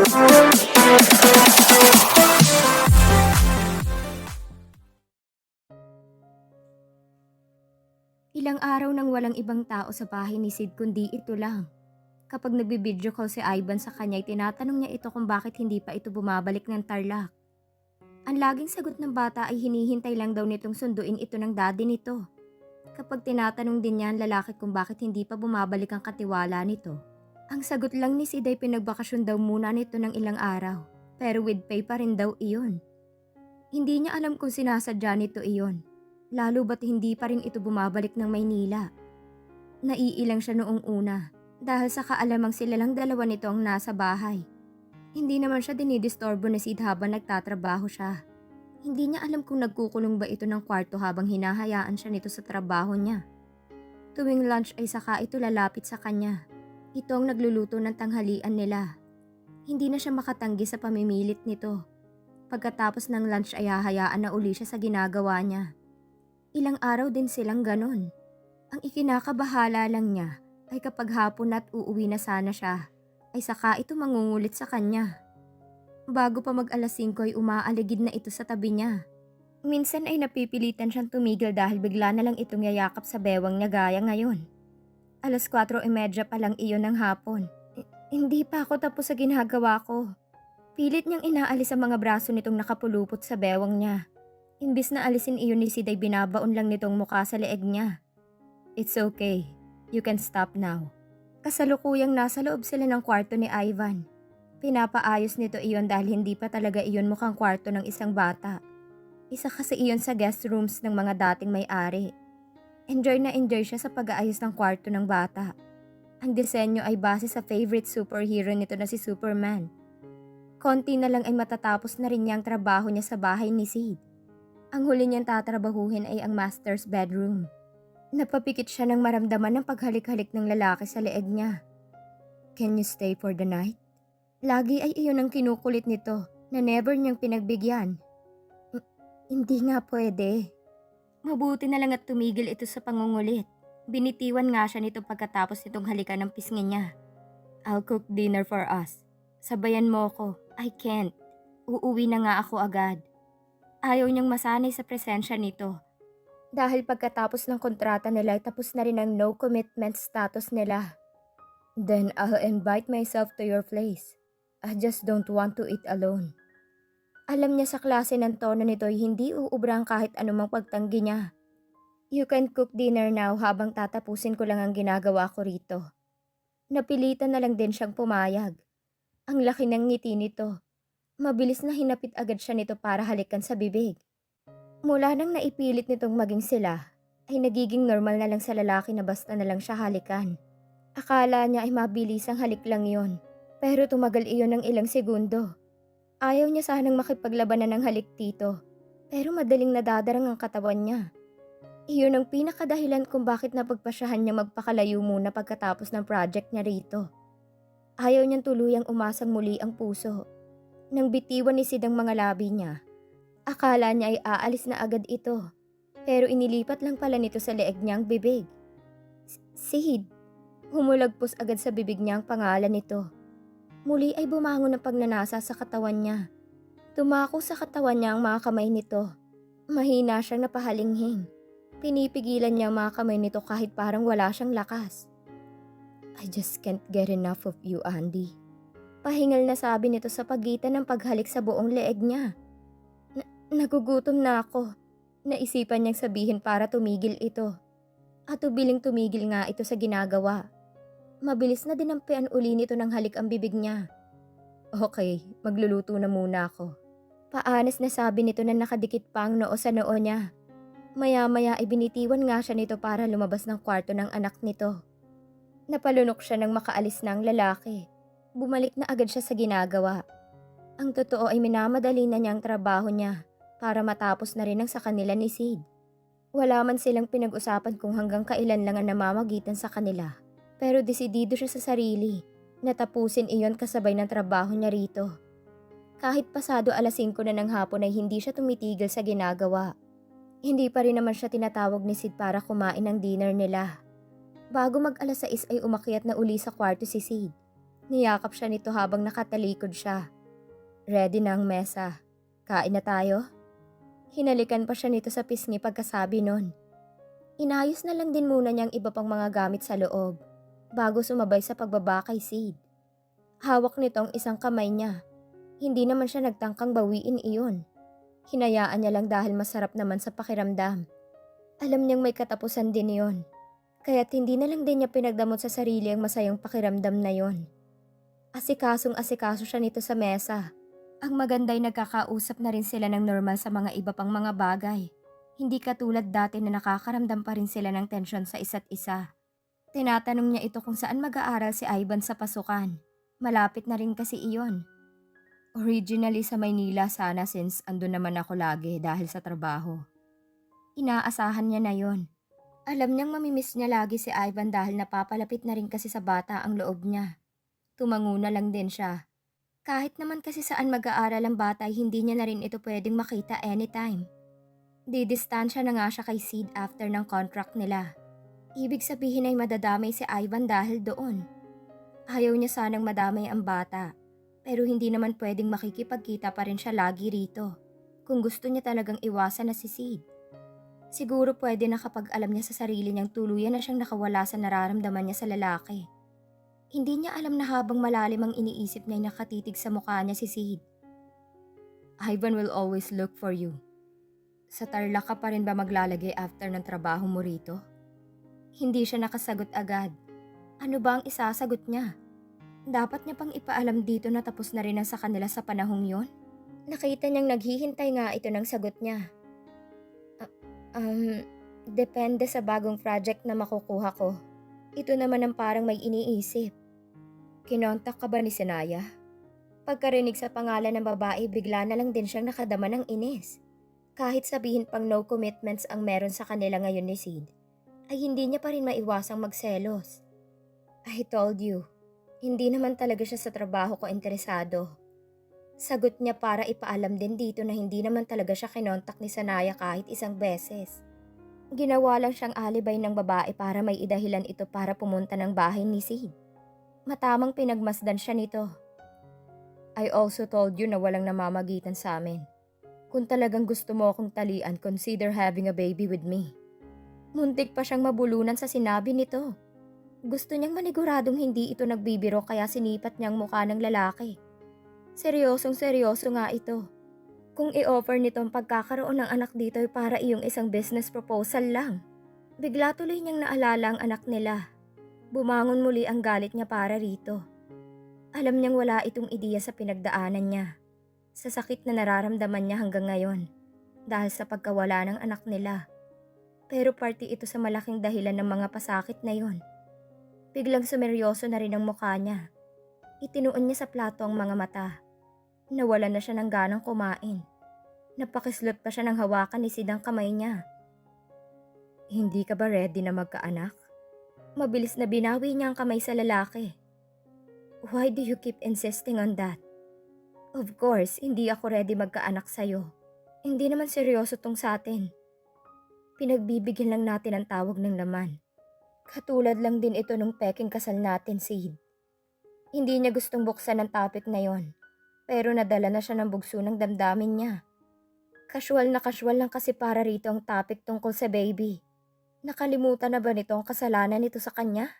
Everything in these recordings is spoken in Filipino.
Ilang araw nang walang ibang tao sa bahay ni Sid kundi ito lang. Kapag nagbibideo call si Ivan sa kanya, tinatanong niya ito kung bakit hindi pa ito bumabalik ng Tarlac. Ang laging sagot ng bata ay hinihintay lang daw nitong sunduin ito ng daddy nito. Kapag tinatanong din niya ang lalaki kung bakit hindi pa bumabalik ang katiwala nito, ang sagot lang ni Sid ay pinagbakasyon daw muna nito ng ilang araw. Pero with pay pa rin daw iyon. Hindi niya alam kung sinasadya nito iyon. Lalo ba't hindi pa rin ito bumabalik ng Maynila. Naiilang siya noong una dahil sa kaalamang sila lang dalawa nito ang nasa bahay. Hindi naman siya dinidistorbo ni Sid habang nagtatrabaho siya. Hindi niya alam kung nagkukulong ba ito ng kwarto habang hinahayaan siya nito sa trabaho niya. Tuwing lunch ay saka ito lalapit sa kanya. Ito ang nagluluto ng tanghalian nila. Hindi na siya makatanggi sa pamimilit nito. Pagkatapos ng lunch ay hahayaan na uli siya sa ginagawa niya. Ilang araw din silang ganon. Ang ikinakabahala lang niya ay kapag hapon at uuwi na sana siya, ay saka ito mangungulit sa kanya. Bago pa mag-alas 5 ay umaaligid na ito sa tabi niya. Minsan ay napipilitan siyang tumigil dahil bigla na lang itong yayakap sa bewang niya gaya ngayon. 4:30 pa lang iyon ng hapon. Hindi pa ako tapos sa ginagawa ko. Pilit niyang inaalis ang mga braso nitong nakapulupot sa bewang niya. Imbis na alisin iyon ni Sid ay binabaon lang nitong mukha sa leeg niya. It's okay. You can stop now. Kasalukuyang nasa loob sila ng kwarto ni Ivan. Pinapaayos nito iyon dahil hindi pa talaga iyon mukhang kwarto ng isang bata. Isa kasi iyon sa guest rooms ng mga dating may-ari. Enjoy na enjoy siya sa pag-aayos ng kwarto ng bata. Ang disenyo ay base sa favorite superhero nito na si Superman. Konti na lang ay matatapos na rin niya ang trabaho niya sa bahay ni Sid. Ang huli niyang tatrabahuhin ay ang master's bedroom. Napapikit siya nang maramdaman ng paghalik-halik ng lalaki sa leeg niya. Can you stay for the night? Lagi ay iyon ang kinukulit nito na never niyang pinagbigyan. Hindi nga pwede. Mabuti na lang at tumigil ito sa pangungulit. Binitiwan nga siya nito pagkatapos nitong halikan ng pisngi niya. I'll cook dinner for us. Sabayan mo ko. I can't. Uuwi na nga ako agad. Ayaw niyang masanay sa presensya nito. Dahil pagkatapos ng kontrata nila ay tapos na rin ang no commitment status nila. Then I'll invite myself to your place. I just don't want to eat alone. Alam niya sa klase ng tono nito ay hindi uubrang kahit anumang pagtanggi niya. You can cook dinner now habang tatapusin ko lang ang ginagawa ko rito. Napilitan na lang din siyang pumayag. Ang laki ng ngiti nito. Mabilis na hinapit agad siya nito para halikan sa bibig. Mula nang naipilit nitong maging sila, ay nagiging normal na lang sa lalaki na basta na lang siya halikan. Akala niya ay mabilisang halik lang yon, pero tumagal iyon ng ilang segundo. Ayaw niya sanang makipaglabanan ng halik dito, pero madaling nadadarang ang katawan niya. Iyon ang pinakadahilan kung bakit napagpasyahan niya magpakalayo muna pagkatapos ng project niya rito. Ayaw niyang tuluyang umasang muli ang puso. Nang bitiwan ni Sid ang mga labi niya, akala niya ay aalis na agad ito, pero inilipat lang pala nito sa leeg niya ang bibig. Sid, humulagpos agad sa bibig niya ang pangalan nito. Muli ay bumangon ang pagnanasa sa katawan niya. Tumako sa katawan niya ang mga kamay nito. Mahina siyang napahalinghing. Pinipigilan niya ang mga kamay nito kahit parang wala siyang lakas. I just can't get enough of you, Andy. Pahingal na sabi nito sa pagitan ng paghalik sa buong leeg niya. Nagugutom na ako. Naisipan niyang sabihin para tumigil ito. At ubiling tumigil nga ito sa ginagawa. Mabilis na dinampian uli nito ng halik ang bibig niya. Okay, magluluto na muna ako. Paanas na sabi nito na nakadikit pa ang noo sa noo niya. Maya-maya ay binitiwan nga siya nito para lumabas ng kwarto ng anak nito. Napalunok siya nang makaalis na ang lalaki. Bumalik na agad siya sa ginagawa. Ang totoo ay minamadali na niya ang trabaho niya para matapos na rin ang sa kanila ni Sid. Wala man silang pinag-usapan kung hanggang kailan lang ang namamagitan sa kanila. Pero desidido siya sa sarili na tapusin iyon kasabay ng trabaho niya rito. Kahit pasado 5:00 na ng hapon ay hindi siya tumitigil sa ginagawa. Hindi pa rin naman siya tinatawag ni Sid para kumain ng dinner nila. Bago mag 6:00 ay umakyat na uli sa kwarto si Sid. Niyakap siya nito habang nakatalikod siya. Ready na ang mesa. Kain na tayo? Hinalikan pa siya nito sa pisngi pagkasabi nun. Inayos na lang din muna niyang iba pang mga gamit sa loob bago sumabay sa pagbaba kay Sid. Hawak nito ang isang kamay niya. Hindi naman siya nagtangkang bawiin iyon. Hinayaan niya lang dahil masarap naman sa pakiramdam. Alam niyang may katapusan din iyon. Kaya't hindi na lang din niya pinagdamot sa sarili ang masayang pakiramdam na yon. Asikasong-asikaso siya nito sa mesa. Ang maganda ay nagkakausap na rin sila ng normal sa mga iba pang mga bagay. Hindi katulad dati na nakakaramdam pa rin sila ng tensyon sa isa't isa. Tinatanong niya ito kung saan mag-aaral si Ivan sa pasukan. Malapit na rin kasi iyon. Originally sa Maynila sana since andun naman ako lagi dahil sa trabaho. Inaasahan niya na yon. Alam niyang mamimiss niya lagi si Ivan dahil napapalapit na rin kasi sa bata ang loob niya. Tumango na lang din siya. Kahit naman kasi saan mag-aaral ang bata ay hindi niya na rin ito pwedeng makita anytime. Didistansya na nga siya kay Sid after ng contract nila. Ibig sabihin ay madadamay si Ivan dahil doon. Ayaw niya sanang madamay ang bata, pero hindi naman pwedeng makikipagkita pa rin siya lagi rito kung gusto niya talagang iwasan na si Sid. Siguro pwede na kapag alam niya sa sarili niyang tuluyan na siyang nakawala sa nararamdaman niya sa lalaki. Hindi niya alam na habang malalim ang iniisip niya ay nakatitig sa mukha niya si Sid. Ivan will always look for you. Sa Tarlac ka pa rin ba maglalagay after ng trabaho mo rito? Hindi siya nakasagot agad. Ano ba ang isasagot niya? Dapat niya pang ipaalam dito na tapos na rin ang sa kanila sa panahong yon? Nakita niyang naghihintay nga ito ng sagot niya. Depende sa bagong project na makukuha ko. Ito naman ang parang may iniisip. Kinontak ka ba ni Senaya? Pagkarinig sa pangalan ng babae, bigla na lang din siyang nakadama ng inis. Kahit sabihin pang no commitments ang meron sa kanila ngayon ni Sid, ay hindi niya pa rin maiwasang magselos. I told you, hindi naman talaga siya sa trabaho ko interesado. Sagot niya para ipaalam din dito na hindi naman talaga siya kinontak ni Senaya kahit isang beses. Ginawa lang siyang alibay ng babae para may idahilan ito para pumunta ng bahay ni Sid. Matamang pinagmasdan siya nito. I also told you na walang namamagitan sa amin. Kung talagang gusto mo akong talian, consider having a baby with me. Muntik pa siyang mabulunan sa sinabi nito. Gusto niyang maniguradong hindi ito nagbibiro kaya sinipat niyang mukha ng lalaki. Seryosong seryoso nga ito. Kung i-offer nito ang pagkakaroon ng anak dito ay para iyong isang business proposal lang. Bigla tuloy niyang naalala ang anak nila. Bumangon muli ang galit niya para rito. Alam niyang wala itong ideya sa pinagdaanan niya. Sa sakit na nararamdaman niya hanggang ngayon dahil sa pagkawala ng anak nila. Pero party ito sa malaking dahilan ng mga pasakit na yon. Biglang sumeryoso na rin ang mukha niya. Itinuon niya sa plato ang mga mata. Nawalan na siya ng ganang kumain. Napakislot pa siya ng hawakan ni Sid ang kamay niya. Hindi ka ba ready na magkaanak? Mabilis na binawi niya ang kamay sa lalaki. Why do you keep insisting on that? Of course, hindi ako ready magkaanak sa'yo. Hindi naman seryoso tong sa atin. Pinagbibigyan lang natin ang tawag ng laman. Katulad lang din ito nung peking kasal natin, Sid. Hindi niya gustong buksan ang topic na yon, pero nadala na siya ng bugso ng damdamin niya. Casual lang kasi para rito ang topic tungkol sa baby. Nakalimutan na ba nito ang kasalanan nito sa kanya?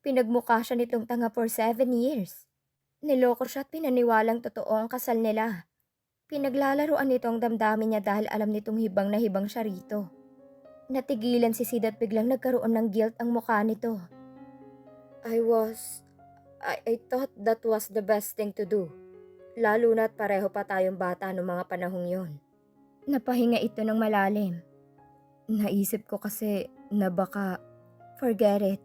Pinagmukha siya nitong tanga for 7 years. Niloko siya at pinaniwalang totoo ang kasal nila. Pinaglalaroan nito ang damdamin niya dahil alam nitong hibang na hibang siya rito. Natigilan si Sid at biglang nagkaroon ng guilt ang mukha nito. I thought that was the best thing to do. Lalo na't pareho pa tayong bata noong mga panahong yon. Napahinga ito ng malalim. Naisip ko kasi na baka, forget it.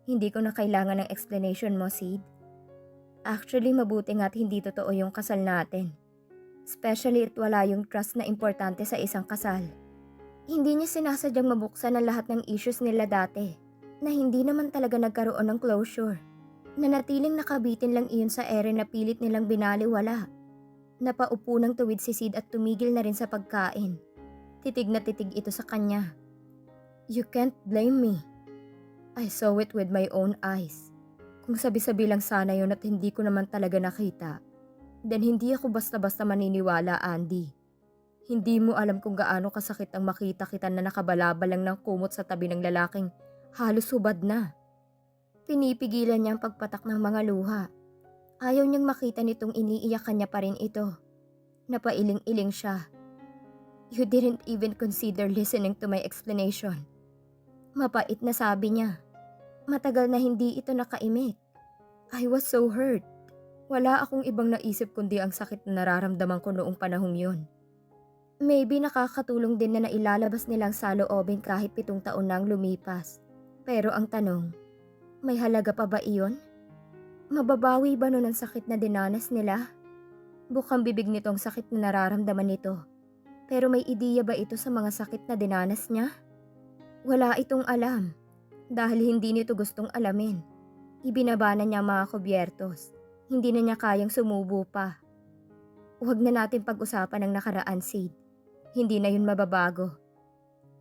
Hindi ko na kailangan ng explanation mo, Sid. Actually, mabuti nga't hindi totoo yung kasal natin. Especially at wala yung trust na importante sa isang kasal. Hindi niya sinasadyang mabuksan ang lahat ng issues nila dati, na hindi naman talaga nagkaroon ng closure. Nanatiling nakabitin lang iyon sa ere na pilit nilang binaliwala. Napaupo ng tuwid si Sid at tumigil na rin sa pagkain. Titig na titig ito sa kanya. You can't blame me. I saw it with my own eyes. Kung sabi-sabi lang sana yon at hindi ko naman talaga nakita, then hindi ako basta-basta maniniwala, Andy. Hindi mo alam kung gaano kasakit ang makita kita na nakabalabal lang ng kumot sa tabi ng lalaking halos hubad na. Pinipigilan niya ang pagpatak ng mga luha. Ayaw niyang makita nitong iniiyakan niya pa rin ito. Napailing-iling siya. You didn't even consider listening to my explanation. Mapait na sabi niya. Matagal na hindi ito nakaimik. I was so hurt. Wala akong ibang naisip kundi ang sakit na nararamdaman ko noong panahong yon. Maybe nakakatulong din na nailalabas nilang saloobin kahit 7 taon nang lumipas. Pero ang tanong, may halaga pa ba iyon? Mababawi ba nun ang sakit na dinanas nila? Bukang bibig nitong sakit na nararamdaman nito. Pero may ideya ba ito sa mga sakit na dinanas niya? Wala itong alam. Dahil hindi nito gustong alamin. Ibinaba na niya ang mga kubyertos. Hindi na niya kayang sumubo pa. Huwag na natin pag-usapan ang nakaraan, Sid. Hindi na yun mababago.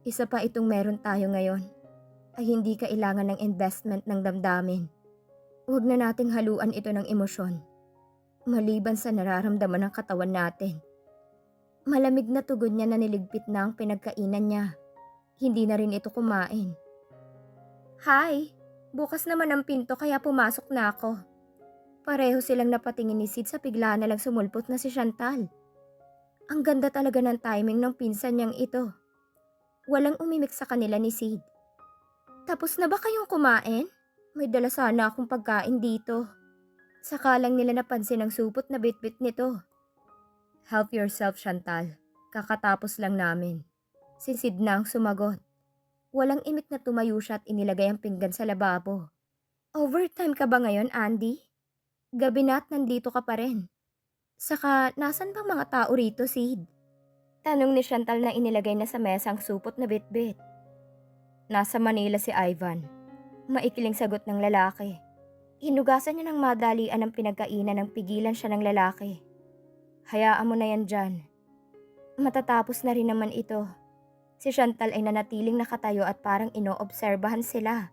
Isa pa itong meron tayo ngayon ay hindi kailangan ng investment ng damdamin. Huwag na nating haluan ito ng emosyon. Maliban sa nararamdaman ng katawan natin. Malamig na tugon niya na niligpit na ang pinagkainan niya. Hindi na rin ito kumain. Hi! Bukas naman ang pinto kaya pumasok na ako. Pareho silang napatingin ni Sid sa bigla na lang sumulpot na si Chantal. Ang ganda talaga ng timing ng pinsan niyang ito. Walang umimik sa kanila ni Sid. Tapos na ba kayong kumain? May dala sana akong pagkain dito. Saka lang nila napansin ang supot na bitbit nito. Help yourself, Chantal. Kakatapos lang namin. Si Sid na ang sumagot. Walang imik na tumayo siya at inilagay ang pinggan sa lababo. Overtime ka ba ngayon, Andy? Gabi na at nandito ka pa rin. Saka, nasan bang mga tao rito, Sid? Tanong ni Chantal na inilagay na sa mesa ang supot na bitbit. Nasa Manila si Ivan. Maikiling sagot ng lalaki. Hinugasan niya ng madalian ang pinagkainan nang pigilan siya ng lalaki. Hayaan mo na yan dyan. Matatapos na rin naman ito. Si Chantal ay nanatiling nakatayo at parang inoobserbahan sila.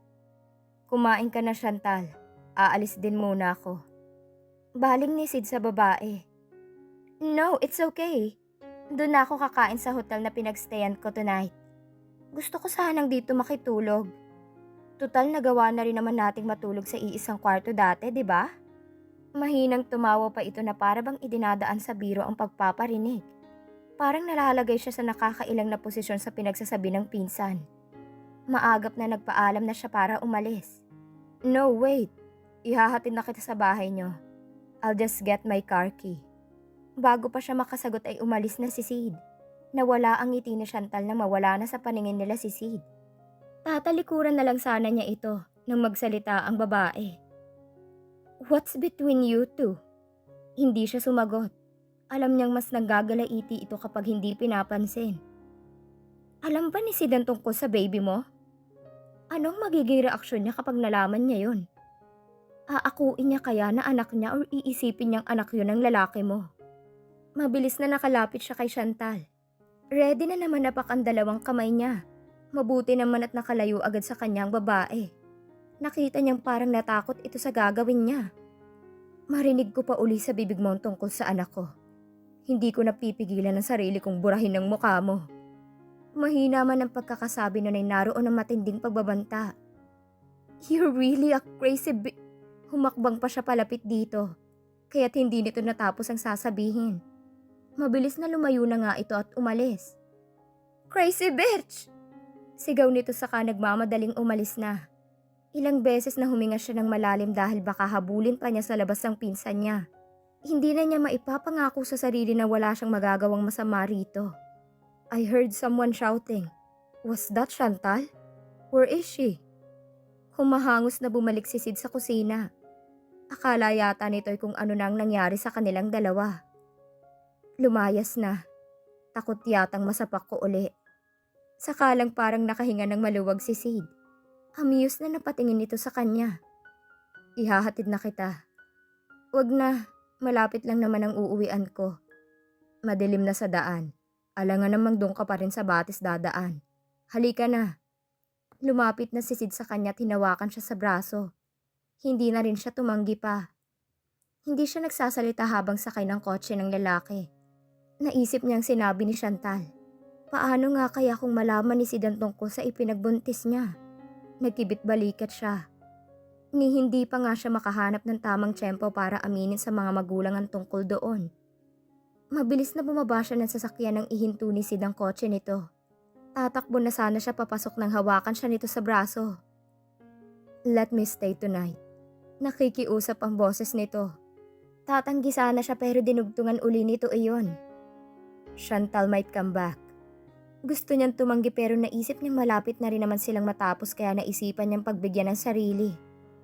Kumain ka na, Chantal. Aalis din muna ako. Baling ni Sid sa babae. No, it's okay. Doon na ako kakain sa hotel na pinagstayan ko tonight. Gusto ko sanang dito makitulog. Tutal nagawa na rin naman nating matulog sa iisang kwarto dati, di ba? Mahinang tumawa pa ito na para bang idinadaan sa biro ang pagpaparinig. Parang nalalagay siya sa nakakailang na posisyon sa pinagsasabi ng pinsan. Maagap na nagpaalam na siya para umalis. No, wait. Ihahatid na kita sa bahay niyo. I'll just get my car key. Bago pa siya makasagot ay umalis na si Sid. Nawala ang ngiti ni Chantal na mawala na sa paningin nila si Sid. Tatalikuran na lang sana niya ito nang magsalita ang babae. What's between you two? Hindi siya sumagot. Alam niyang mas nanggagalaiti ito kapag hindi pinapansin. Alam ba ni Sid ang tungkol sa baby mo? Anong magiging reaksyon niya kapag nalaman niya yun? Aakuin niya kaya na anak niya o iisipin niyang anak yun ng lalaki mo? Mabilis na nakalapit siya kay Chantal. Ready na naman napak ang dalawang kamay niya. Mabuti naman at nakalayo agad sa kanyang babae. Nakita niyang parang natakot ito sa gagawin niya. Marinig ko pa uli sa bibig mo tungkol sa anak ko. Hindi ko napipigilan ang sarili kong burahin ng mukha mo. Mahina man ang pagkakasabi nun ay naroon ang matinding pagbabanta. You're really a crazy Humakbang pa siya palapit dito. Kaya't hindi nito natapos ang sasabihin. Mabilis na lumayo na nga ito at umalis. Crazy bitch! Sigaw nito saka nagmamadaling umalis na. Ilang beses na huminga siya ng malalim dahil baka habulin pa niya sa labas ang pinsan niya. Hindi na niya maipapangako sa sarili na wala siyang magagawang masama rito. I heard someone shouting. Was that Chantal? Where is she? Humahangos na bumalik si Sid sa kusina. Akala yata nito'y kung ano nang nangyari sa kanilang dalawa. Lumayas na. Takot yatang masapak ko uli. Sakalang parang nakahinga ng maluwag si Sid. Amiyos na napatingin ito sa kanya. Ihahatid na kita. Wag na, malapit lang naman ang uuwian ko. Madilim na sa daan. Alangan namang doon ka pa rin sa batis dadaan. Halika na. Lumapit na si Sid sa kanya at hinawakan siya sa braso. Hindi na rin siya tumanggi pa. Hindi siya nagsasalita habang sakay ng kotse ng lalaki. Naisip niyang sinabi ni Chantal, paano nga kaya kung malaman ni Sid ang tungkol sa ipinagbuntis niya? Nagkibit balikat siya. Ni hindi pa nga siya makahanap ng tamang tiyempo para aminin sa mga magulang ang tungkol doon. Mabilis na bumaba siya ng sasakyan nang ihinto ni Sid ang kotse nito. Tatakbo na sana siya papasok nang hawakan siya nito sa braso. Let me stay tonight. Nakikiusap ang boses nito. Tatanggi sana siya pero dinugtungan uli nito iyon. Chantal might come back. Gusto niyang tumanggi pero naisip niyang malapit na rin naman silang matapos kaya naisipan niyang pagbigyan ng sarili.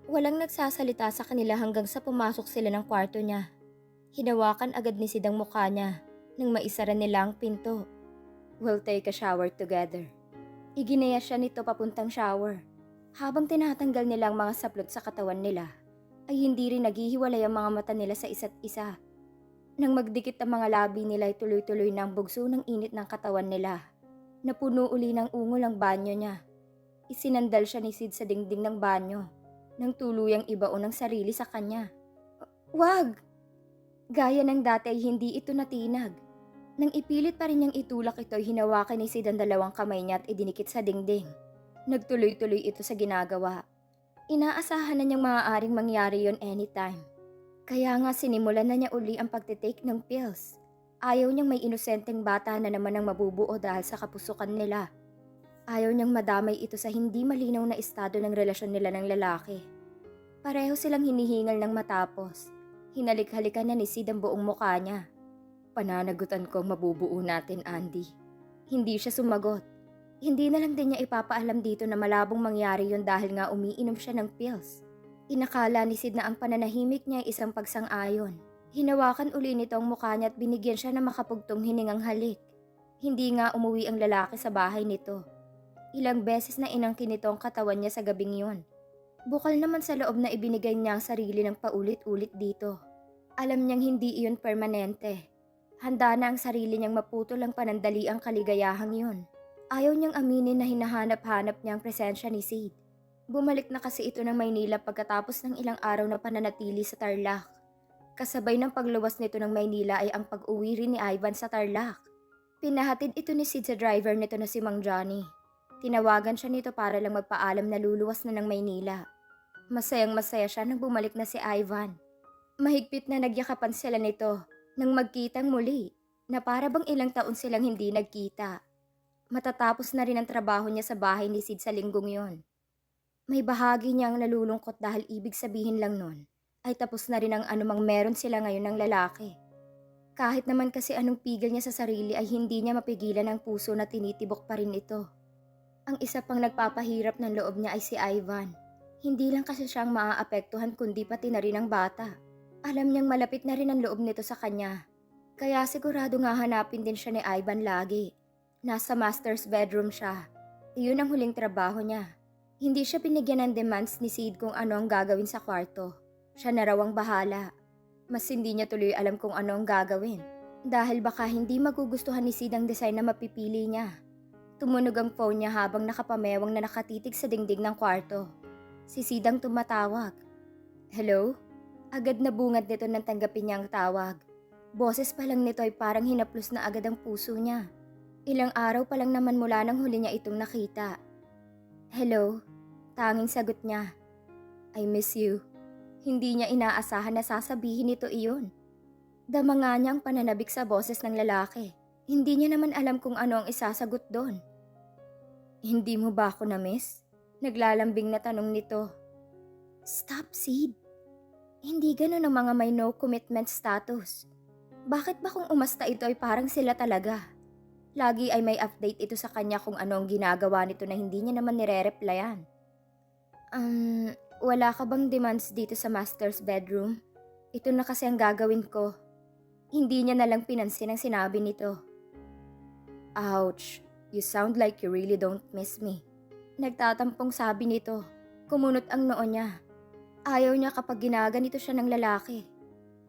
Walang nagsasalita sa kanila hanggang sa pumasok sila ng kwarto niya. Hinawakan agad ni Sid ang mukha niya nang maisara nila ang pinto. We'll take a shower together. Iginaya siya nito papuntang shower. Habang tinatanggal nila ang mga saplot sa katawan nila, ay hindi rin naghihiwalay ang mga mata nila sa isa't isa. Nang magdikit ang mga labi nila ay tuloy-tuloy na ang bugso ng init ng katawan nila. Napuno uli ng ungol ang banyo niya. Isinandal siya ni Sid sa dingding ng banyo nang tuluyang ibaon ang sarili sa kanya. Wag! Gaya ng dati ay hindi ito natinag. Nang ipilit pa rin niyang itulak ito ay hinawakan ni Sid ang dalawang kamay niya at idinikit sa dingding. Nagtuloy-tuloy ito sa ginagawa. Inaasahan na niyang maaaring mangyari yon anytime. Kaya nga sinimulan na niya uli ang pagtitake ng pills. Ayaw niyang may inosenteng bata na naman ang mabubuo dahil sa kapusukan nila. Ayaw niyang madamay ito sa hindi malinaw na estado ng relasyon nila ng lalaki. Pareho silang hinihingal ng matapos. Hinalik-halikan na ni Sid ang buong mukha niya. Pananagutan ko mabubuo natin, Andy. Hindi siya sumagot. Hindi na lang din niya ipapaalam dito na malabong mangyari yon dahil nga umiinom siya ng pills. Inakala ni Sid na ang pananahimik niya ay isang pagsang-ayon. Hinawakan uli nito ang mukha niya at binigyan siya ng makapugtong hiningang halik. Hindi nga umuwi ang lalaki sa bahay nito. Ilang beses na inangkin nito ang katawan niya sa gabing yon. Bukal naman sa loob na ibinigay niya ang sarili ng paulit-ulit dito. Alam niyang hindi iyon permanente. Handa na ang sarili niyang maputol ang panandali ang kaligayahang yon. Ayaw niyang aminin na hinahanap-hanap niya ang presensya ni Sid. Bumalik na kasi ito ng Maynila pagkatapos ng ilang araw na pananatili sa Tarlac. Kasabay ng pagluwas nito ng Maynila ay ang pag-uwi rin ni Ivan sa Tarlac. Pinahatid ito ni Sid sa driver nito na si Mang Johnny. Tinawagan siya nito para lang magpaalam na luluwas na ng Maynila. Masayang-masaya siya nang bumalik na si Ivan. Mahigpit na nagyakapan sila nito nang magkitang muli na para bang ilang taon silang hindi nagkita. Matatapos na rin ang trabaho niya sa bahay ni Sid sa linggong yon. May bahagi niyang nalulungkot dahil ibig sabihin lang nun ay tapos na rin ang anumang meron sila ngayon ng lalaki. Kahit naman kasi anong pigil niya sa sarili ay hindi niya mapigilan ang puso na tinitibok pa rin ito. Ang isa pang nagpapahirap ng loob niya ay si Ivan. Hindi lang kasi siyang maaapektuhan kundi pati na rin ang bata. Alam niyang malapit na rin ang loob nito sa kanya. Kaya sigurado nga hanapin din siya ni Ivan lagi. Nasa master's bedroom siya. Iyon ang huling trabaho niya. Hindi siya binigyan ng demands ni Sid kung ano ang gagawin sa kwarto. Siya na raw ang bahala. Mas hindi niya tuloy alam kung ano ang gagawin. Dahil baka hindi magugustuhan ni Sid ang design na mapipili niya. Tumunog ang phone niya habang nakapamewang na nakatitig sa dingding ng kwarto. Si Sid ang tumatawag. Hello? Agad na bungad nito nang tanggapin niya ang tawag. Boses pa lang nito ay parang hinaplos na agad ang puso niya. Ilang araw pa lang naman mula nang huli niya itong nakita. Hello? Tanging sagot niya. I miss you. Hindi niya inaasahan na sasabihin nito iyon. Dama nga niya ang pananabik sa boses ng lalaki. Hindi niya naman alam kung ano ang isasagot doon. Hindi mo ba ako na-miss? Naglalambing na tanong nito. Stop, Sid. Hindi ganun ang mga may no commitment status. Bakit ba kung umasta ito ay parang sila talaga? Lagi ay may update ito sa kanya kung ano ang ginagawa nito na hindi niya naman nire-replyan. Wala ka bang demands dito sa master's bedroom? Ito na kasi ang gagawin ko. Hindi niya nalang pinansin ang sinabi nito. Ouch, you sound like you really don't miss me. Nagtatampong sabi nito. Kumunot ang noo niya. Ayaw niya kapag ginaganito siya ng lalaki.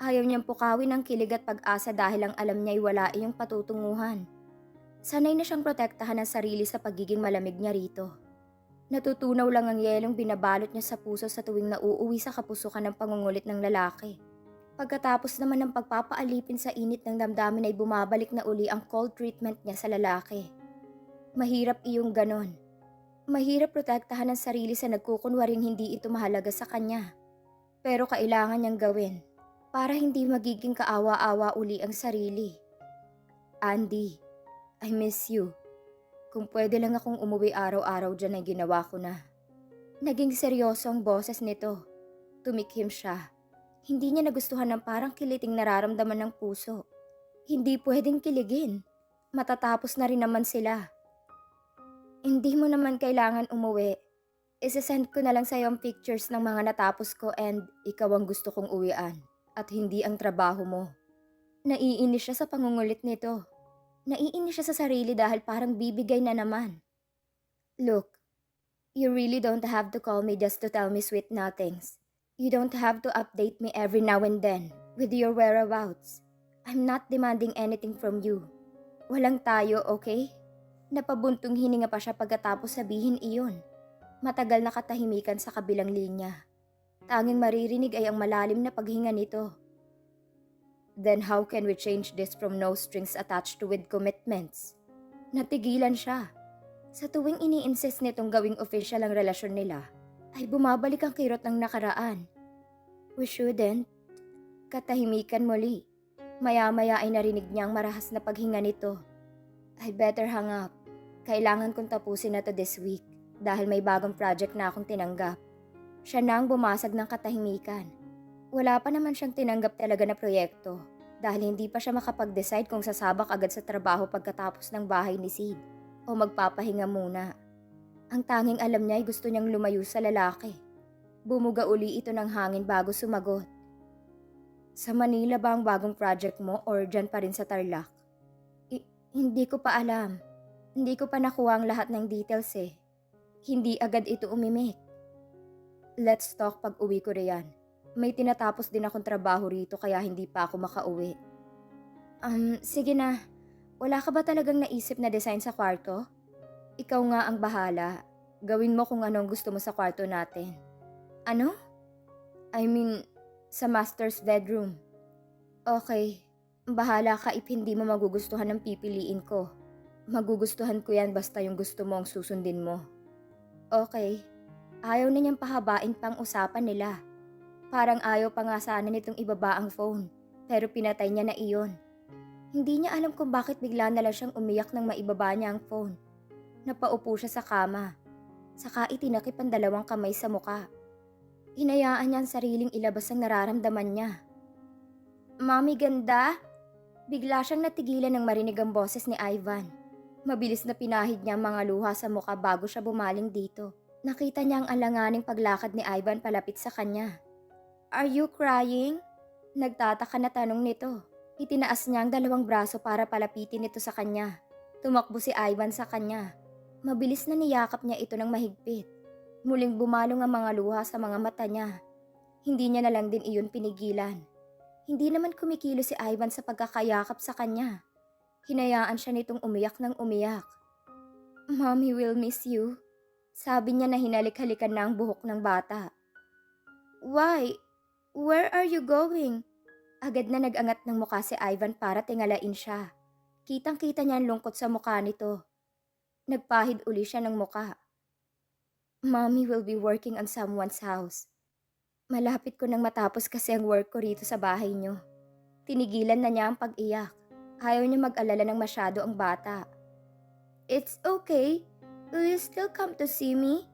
Ayaw niyang pukawin ang kilig at pag-asa dahil ang alam niya ay wala iyong patutunguhan. Sanay na siyang protektahan ang sarili sa pagiging malamig niya rito. Natutunaw lang ang yelong binabalot niya sa puso sa tuwing nauuwi sa kapusukan ng pangungulit ng lalaki. Pagkatapos naman ng pagpapaalipin sa init ng damdamin ay bumabalik na uli ang cold treatment niya sa lalaki. Mahirap iyong ganon. Mahirap protektahan ang sarili sa nagkukunwaring hindi ito mahalaga sa kanya. Pero kailangan niyang gawin para hindi magiging kaawa-awa uli ang sarili. Andy, I miss you. Kung pwede lang akong umuwi araw-araw dyan ay ginawa ko na. Naging seryoso ang boses nito. Tumikhim siya. Hindi niya nagustuhan ng parang kiliting nararamdaman ng puso. Hindi pwedeng kiligin. Matatapos na rin naman sila. Hindi mo naman kailangan umuwi. Isasend ko na lang sa'yo ang pictures ng mga natapos ko and ikaw ang gusto kong uwian at hindi ang trabaho mo. Naiinis siya sa pangungulit nito. Naiinis siya sa sarili dahil parang bibigay na naman. Look, you really don't have to call me just to tell me sweet nothings. You don't have to update me every now and then with your whereabouts. I'm not demanding anything from you. Walang tayo, okay? Napabuntong hininga pa siya pagkatapos sabihin iyon. Matagal na katahimikan sa kabilang linya. Tanging maririnig ay ang malalim na paghinga nito. Then how can we change this from no strings attached to with commitments? Natigilan siya. Sa tuwing ini-insist nitong gawing official ang relasyon nila, ay bumabalik ang kirot ng nakaraan. We shouldn't. Katahimikan muli. Maya-maya ay narinig niya ang marahas na paghinga nito. I better hang up. Kailangan kong tapusin na to this week dahil may bagong project na akong tinanggap. Siya na ang bumasag ng katahimikan. Wala pa naman siyang tinanggap talaga na proyekto dahil hindi pa siya makapag-decide kung sasabak agad sa trabaho pagkatapos ng bahay ni Sid o magpapahinga muna. Ang tanging alam niya ay gusto niyang lumayo sa lalaki. Bumuga uli ito ng hangin bago sumagot. Sa Manila ba ang bagong project mo or dyan pa rin sa Tarlac? Hindi ko pa alam. Hindi ko pa nakuha ang lahat ng details eh. Hindi agad ito umimik. Let's talk pag uwi ko riyan. May tinatapos din akong trabaho rito kaya hindi pa ako makauwi. Sige na. Wala ka ba talagang naisip na design sa kwarto? Ikaw nga ang bahala. Gawin mo kung anong gusto mo sa kwarto natin. Ano? I mean, sa master's bedroom. Okay. Bahala ka if hindi mo magugustuhan ang pipiliin ko. Magugustuhan ko yan basta yung gusto mo ang susundin mo. Okay. Ayaw na niyang pahabain pang usapan nila. Parang ayaw pa nga sana nitong ibaba ang phone, pero pinatay niya na iyon. Hindi niya alam kung bakit bigla na lang siyang umiyak nang maibaba niya ang phone. Napaupo siya sa kama. Saka itinakip ang dalawang kamay sa muka. Hinayaan niya ang sariling ilabas ang nararamdaman niya. Mami, ganda? Bigla siyang natigilan nang marinig ang boses ni Ivan. Mabilis na pinahid niya ang mga luha sa muka bago siya bumaling dito. Nakita niya ang alanganing paglakad ni Ivan palapit sa kanya. Are you crying? Nagtataka na tanong nito. Itinaas niya ang dalawang braso para palapitin ito sa kanya. Tumakbo si Ivan sa kanya. Mabilis na niyakap niya ito ng mahigpit. Muling bumalong ang mga luha sa mga mata niya. Hindi niya na lang din iyon pinigilan. Hindi naman kumikilo si Ivan sa pagkakayakap sa kanya. Hinayaan siya nitong umiyak ng umiyak. Mommy will miss you. Sabi niya na hinalik-halikan na ang buhok ng bata. Why? Where are you going? Agad na nag-angat ng mukha si Ivan para tingalain siya. Kitang-kita niya ang lungkot sa mukha nito. Nagpahid uli siya ng mukha. Mommy will be working on someone's house. Malapit ko nang matapos kasi ang work ko rito sa bahay niyo. Tinigilan na niya ang pag-iyak. Ayaw niya mag-alala ng masyado ang bata. It's okay. Will you still come to see me?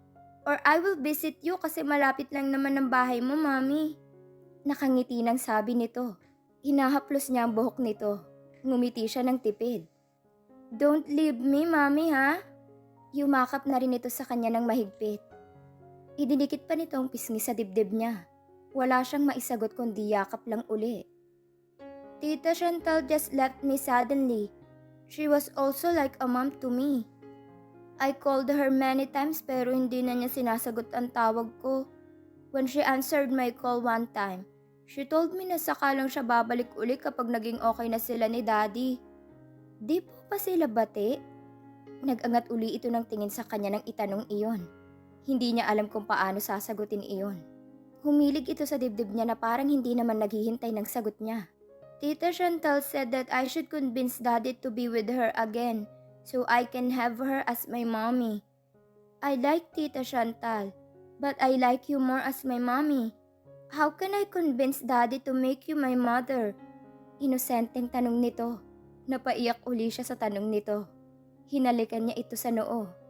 Or I will visit you kasi malapit lang naman ang bahay mo, Mommy. Nakangiti ng sabi nito. Hinahaplos niya ang buhok nito. Ngumiti siya ng tipid. Don't leave me, Mommy, ha? Yumakap na rin ito sa kanya ng mahigpit. Idinikit pa nito ang pisngi sa dibdib niya. Wala siyang maisagot kundi yakap lang uli. Tita Chantal just left me suddenly. She was also like a mom to me. I called her many times pero hindi na niya sinasagot ang tawag ko. When she answered my call one time, she told me na saka lang siya babalik uli kapag naging okay na sila ni Daddy. Di po pa sila bati? Nag-angat uli ito ng tingin sa kanya nang itanong iyon. Hindi niya alam kung paano sasagutin iyon. Humilig ito sa dibdib niya na parang hindi naman naghihintay ng sagot niya. Tita Chantal said that I should convince Daddy to be with her again so I can have her as my mommy. I like Tita Chantal, but I like you more as my mommy. How can I convince Daddy to make you my mother? Inosenteng tanong nito. Napaiyak uli siya sa tanong nito. Hinalikan niya ito sa noo.